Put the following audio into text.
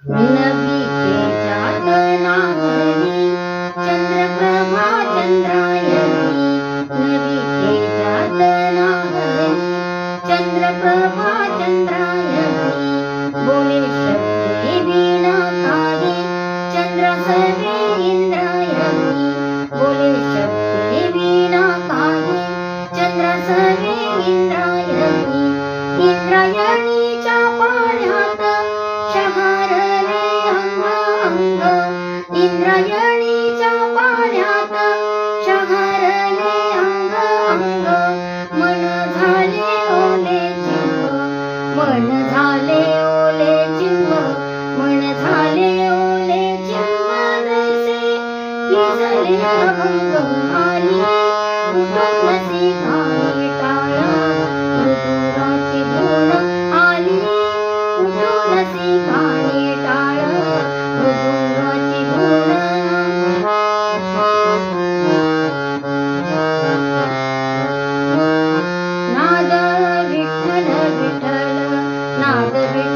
नभिकेच्यात नागली चंद्रप्रभा चंद्रायणी नभिकेच्यात नागली चंद्रप्रभा चंद्रायणी बोले शक्ती वीणा काही चंद्र सर्वे इंद्रायणी बोले शक्ती वीणा काही चंद्र सर्वे इंद्रायणी इंद्रायणीच्या पाण्यात शहारले अंग अंग इंद्रायणीच्या पाण्यात शहारले अंग अंग मन झाले ओले चिंब मन झाले ओले चिंब मन झाले ओले चिंब जैसे भिजले अभंग आली कुटुंब सिंहाने टाळ मृदुराची धून आली कुटुंब सिंहाने टाळ मृदुराची धून नाद विठ्ठल विठ्ठल नाद विठ्ठल